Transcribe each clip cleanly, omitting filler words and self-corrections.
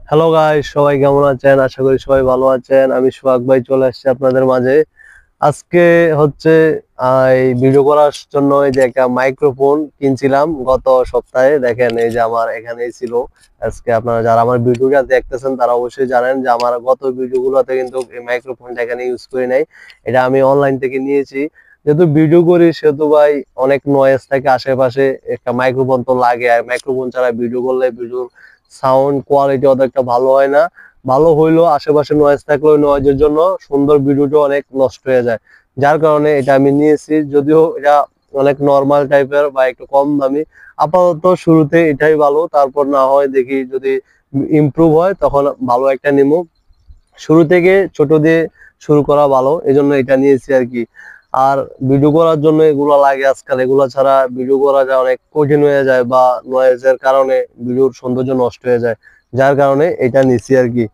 Hello guys, সবাই কেমন আছেন? আশা করি সবাই ভালো আছেন। আমি সোহাগ ভাই চলে আসছি আপনাদের মাঝে। আজকে হচ্ছে এই ভিডিও করার জন্য এই যে একটা মাইক্রোফোন কিনছিলাম গত সপ্তাহে। দেখেন এই যে আমার এখানেই ছিল। আজকে আপনারা যারা আমার ভিডিওটা দেখতেছেন তারা অবশ্যই জানেন যে আমার গত ভিডিওগুলোতে কিন্তু এই মাইক্রোফোনটা এখানে ইউজ করি নাই। এটা আমি অনলাইন থেকে নিয়েছি। যেহেতু ভিডিও করি সেহেতু ভাই অনেক নয়েজ থাকে আশেপাশে, একটা মাইক্রোফোন তো লাগে। আর মাইক্রোফোন ছাড়া ভিডিও করলে ভিডিওর সাউন্ড কোয়ালিটি অত একটা ভালো হয় না। ভালো হইলেও আশেপাশে নয়েজ থাকলে ওই নয়েজের জন্য সুন্দর ভিডিওটা অনেক নষ্ট হয়ে যায়। যার কারণে এটা আমি নিয়েছি, যদিও এটা অনেক নর্মাল টাইপের বা একটু কম দামি। আপাতত শুরুতে এটাই ভালো, তারপর না হয় দেখি যদি ইমপ্রুভ হয় তখন ভালো একটা নিমু। শুরু থেকে ছোট দিয়ে শুরু করা ভালো, এই জন্য এটা নিয়েছি আর কি। আর ভিডিও করার জন্য এগুলো লাগে আজকাল, এগুলো ছাড়া ভিডিও করা যায় অনেক কঠিন হয়ে যায় বা নয়েজের কারণে ভিডিওর সৌন্দর্য নষ্ট হয়ে যায়। যার কারণে এটা নিছি আর কি।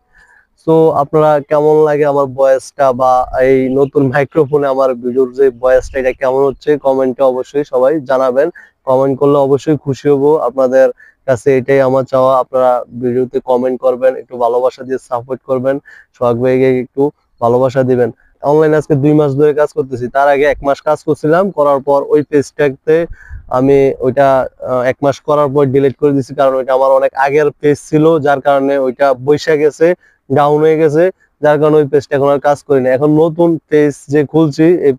তো আপনারা কেমন লাগে আমার ভয়েসটা বা এই নতুন মাইক্রোফোনে আমার ভিডিওর যে ভয়েসটা এটা কেমন হচ্ছে কমেন্টে অবশ্যই সবাই জানাবেন। কমেন্ট করলে অবশ্যই খুশি হব। আপনাদের কাছে এটাই আমার চাওয়া, আপনারা ভিডিওতে কমেন্ট করবেন, একটু ভালোবাসা দিয়ে সাপোর্ট করবেন। সোহাগ ভাইকে একটু ভালোবাসা দিবেন। অনলাইনে আজকে 2 মাস ধরে কাজ করতেছি, তার আগে 1 মাস কাজ করছিলাম, করার পর ওই পেজটাতে আমি ওইটা 1 মাস করার পর ডিলিট করে দিছি, কারণ ওইটা আমার অনেক আগের পেজ ছিল। যার কারণে ওইটা বৈশা গেছে, ডাউন হয়ে গেছে। যার কারণে ওই পেজটা এখন আর কাজ করি না। এখন নতুন পেজ যে খুলছি এই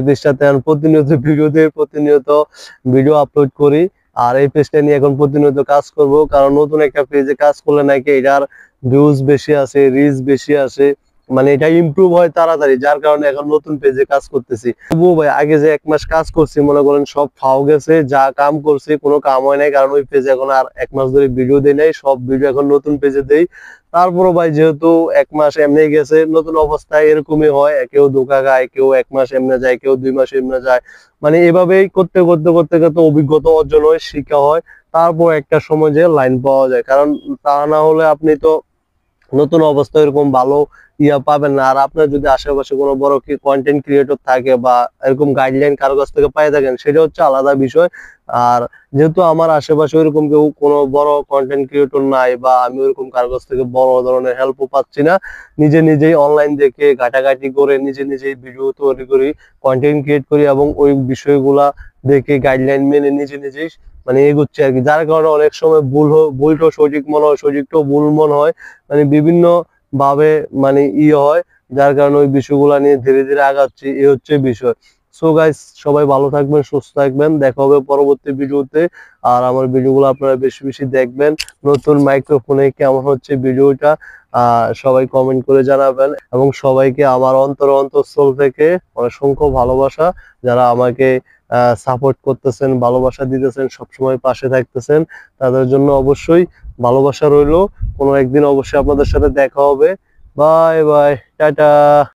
পেজটাতে আমি প্রতিনিয়ত ভিডিও দিই, প্রতিনিয়ত ভিডিও আপলোড করি। আর এই পেজটা নিয়ে এখন প্রতিনিয়ত কাজ করব, কারণ নতুন একটা পেজে কাজ করলে নাকি এটার ভিউজ বেশি আসে, রিচ বেশি আসে, মানে এটা ইমপ্রুভ হয় তাড়াতাড়ি। যার কারণে এখন নতুন পেজে কাজ করতেছি। তবুও ভাই আগে যে 1 মাস কাজ করছি মনে করেন সব ফাও গেছে, যা কাম করছি কোনো কাম হয় নাই, কারণ ওই পেজে এখন আর 1 মাস ধরে ভিডিও দেই নাই, সব ভিডিও এখন নতুন পেজে দেই। তারপরও ভাই যেহেতু 1 মাস এমনি গেছে, নতুন অবস্থায় এরকমই হয়, কেউ ধোকা খায়, কেউ 1 মাস এমনি যায়, কেউ 2 মাস এমনি যায়। মানে এভাবেই করতে করতে করতে করতে অভিজ্ঞতা অর্জন হয়, শিক্ষা হয়। তারপর একটা সময় যে লাইন পাওয়া যায়, কারণ তা না হলে আপনি তো নতুন অবস্থা এরকম ভালো পাবেন না। আর আপনার যদি আশেপাশে কোনো বড় কি কন্টেন্ট ক্রিয়েটর থাকে বা এরকম গাইডলাইন কারো কাছ থেকে পাই থাকেন, সেটা হচ্ছে আলাদা বিষয়। আর যেহেতু আমার আশেপাশে ওইরকম কেউ কোনো বড় কন্টেন্ট ক্রিয়েটর নাই বা আমি ওইরকম কারো কাছ থেকে বড় ধরনের হেল্পও পাচ্ছি না, নিজে নিজেই অনলাইন দেখে ঘাটাঘাটি করে নিজে নিজেই ভিডিও তৈরি করি, কন্টেন্ট ক্রিয়েট করি এবং ওই বিষয়গুলা দেখে গাইডলাইন মেনে নিজে নিজেই মানে এগুচ্ছে আর কি। যার কারণে অনেক সময় ভুলটাও সঠিক মনে হয়, সঠিকটাও ভুল মনে হয়, মানে বিভিন্ন ভাবে মানে হয়। যার কারণে ওই বিষয়গুলো নিয়ে ধীরে ধীরে আগাচ্ছি, এই হচ্ছে বিষয়। সো গাইস, সবাই ভালো থাকবেন, সুস্থ থাকবেন, দেখা হবে পরবর্তী ভিডিওতে। আর আমার ভিডিওগুলো আপনারা বেশি বেশি দেখবেন। নতুন মাইক্রোফোনে কেমন হচ্ছে ভিডিওটা সবাই কমেন্ট করে জানাবেন। এবং সবাইকে আমার অন্তঃস্থল থেকে অসংখ্য ভালোবাসা, যারা আমাকে সাপোর্ট করতেছেন, ভালোবাসা দিতেছেন, সবসময় পাশে থাকতেছেন, তাদের জন্য অবশ্যই ভালোবাসা রইলো। কোনো একদিন অবশ্যই আপনাদের সাথে দেখা হবে। Bye bye, tata.